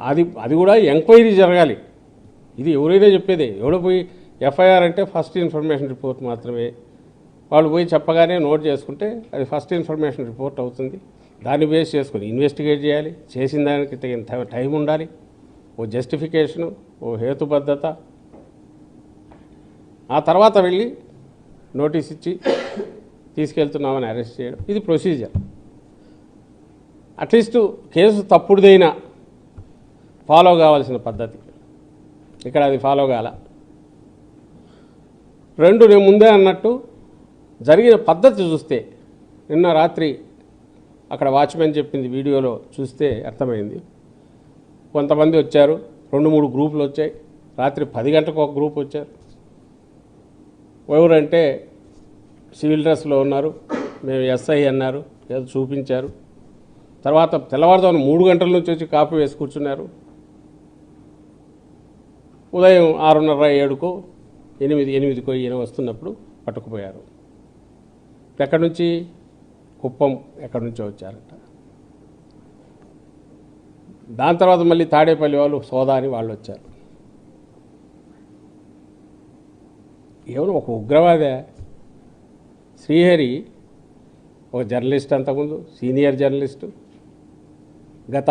అది కూడా ఎంక్వైరీ జరగాలి. ఇది ఎవరైనా చెప్పేదే. ఎవడో పోయి ఎఫ్ఐఆర్ అంటే ఫస్ట్ ఇన్ఫర్మేషన్ రిపోర్ట్ మాత్రమే. వాళ్ళు పోయి చెప్పగానే నోట్ చేసుకుంటే అది ఫస్ట్ ఇన్ఫర్మేషన్ రిపోర్ట్ అవుతుంది. దాన్ని బేస్ చేసుకుని ఇన్వెస్టిగేట్ చేయాలి. చేసిన దానికి తగిన టైం ఉండాలి. ఓ జస్టిఫికేషను, ఓ హేతుబద్ధత. ఆ తర్వాత వెళ్ళి నోటీస్ ఇచ్చి తీసుకెళ్తున్నామని అరెస్ట్ చేయడం, ఇది ప్రొసీజర్. అట్లీస్ట్ కేసు తప్పుడుదైనా ఫాలో కావాల్సిన పద్ధతి. ఇక్కడ అది ఫాలో కాల. రెండు, నేను ముందే అన్నట్టు జరిగిన పద్ధతి చూస్తే, నిన్న రాత్రి అక్కడ వాచ్మెన్ చెప్పింది వీడియోలో చూస్తే అర్థమైంది. కొంతమంది వచ్చారు, 2-3 గ్రూపులు వచ్చాయి. రాత్రి 10 గంటలకు ఒక గ్రూప్ వచ్చారు. ఎవరంటే సివిల్ డ్రెస్లో ఉన్నారు, మేము ఎస్ఐ అన్నారు, ఏదో చూపించారు. తర్వాత తెల్లవారుజామున 3 గంటల నుంచి వచ్చి కాపీ వేసి కూర్చున్నారు. ఉదయం 6:30, 7కో 8కో ఈయన వస్తున్నప్పుడు పట్టుకుపోయారు. ఎక్కడి నుంచి? కుప్పం ఎక్కడి నుంచో వచ్చారట. దాని తర్వాత మళ్ళీ తాడేపల్లి వాళ్ళు సోదా అని వాళ్ళు వచ్చారు. ఎవరు? ఒక ఉగ్రవాదే. శ్రీహరి ఒక జర్నలిస్ట్, అంతకుముందు సీనియర్ జర్నలిస్టు. గత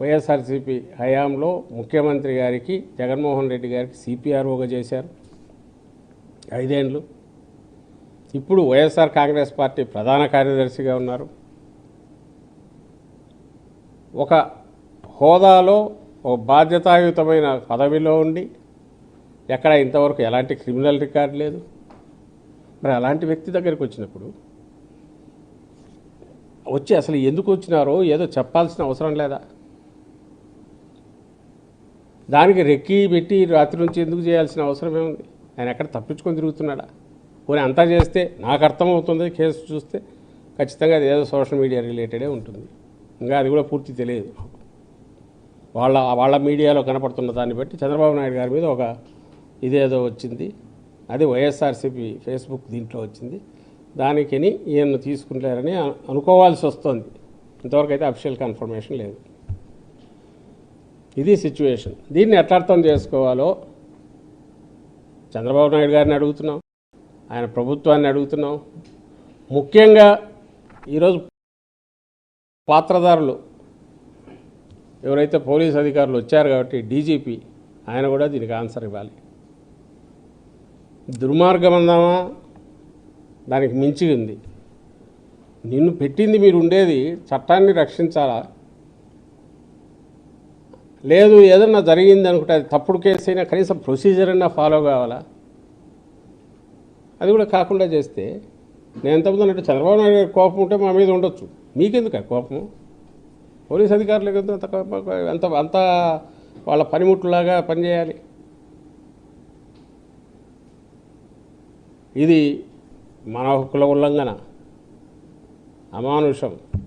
వైఎస్ఆర్సీపీ హయాంలో ముఖ్యమంత్రి గారికి, జగన్మోహన్ రెడ్డి గారికి సిపిఆర్ఓగా చేశారు 5 ఏళ్ళు. ఇప్పుడు వైఎస్ఆర్ కాంగ్రెస్ పార్టీ ప్రధాన కార్యదర్శిగా ఉన్నారు. ఒక హోదాలో, ఒక బాధ్యతాయుతమైన పదవిలో ఉండి ఎక్కడ ఇంతవరకు ఎలాంటి క్రిమినల్ రికార్డు లేదు. మరి అలాంటి వ్యక్తి దగ్గరికి వచ్చినప్పుడు వచ్చి అసలు ఎందుకు వచ్చినారో ఏదో చెప్పాల్సిన అవసరం లేదా? దానికి రెక్కి పెట్టి రాత్రి నుంచి ఎందుకు చేయాల్సిన అవసరం ఏముంది? ఆయన ఎక్కడ తప్పించుకొని తిరుగుతున్నాడా? పోనీ అంతా చేస్తే నాకు అర్థమవుతుంది, కేసు చూస్తే ఖచ్చితంగా అది ఏదో సోషల్ మీడియా రిలేటెడే ఉంటుంది. ఇంకా అది కూడా పూర్తి తెలియదు. వాళ్ళ మీడియాలో కనపడుతున్న దాన్ని బట్టి చంద్రబాబు నాయుడు గారి మీద ఒక ఇదేదో వచ్చింది. అది వైఎస్ఆర్సీపీ ఫేస్బుక్ దీంట్లో వచ్చింది. దానికని ఈయన్ను తీసుకుంటారని అనుకోవాల్సి వస్తుంది. ఇంతవరకు అయితే అఫీషియల్ కన్ఫర్మేషన్ లేదు. ఇది సిచ్యువేషన్. దీన్ని ఎట్లా అర్థం చేసుకోవాలో చంద్రబాబు నాయుడు గారిని అడుగుతున్నాం, ఆయన ప్రభుత్వాన్ని అడుగుతున్నాం. ముఖ్యంగా ఈరోజు పాత్రదారులు ఎవరైతే పోలీస్ అధికారులు వచ్చారు కాబట్టి డీజీపీ ఆయన కూడా దీనికి ఆన్సర్ ఇవ్వాలి. దుర్మార్గం అందామా, దానికి మించి ఉంది. నిన్ను పెట్టింది మీరు ఉండేది చట్టాన్ని రక్షించాలా? లేదు ఏదన్నా జరిగింది అనుకుంటే అది తప్పుడు కేసు అయినా కనీసం ప్రొసీజర్ అయినా ఫాలో కావాలా? అది కూడా కాకుండా చేస్తే, నేను ఎంతమంది అంటే చంద్రబాబు నాయుడు గారి కోపం ఉంటే మా మీద ఉండొచ్చు, మీకెందుకు ఆ కోపం? పోలీస్ అధికారులకు అంత వాళ్ళ పనిముట్లులాగా పనిచేయాలి. ఇది మన హక్కుల ఉల్లంఘన, అమానుషం.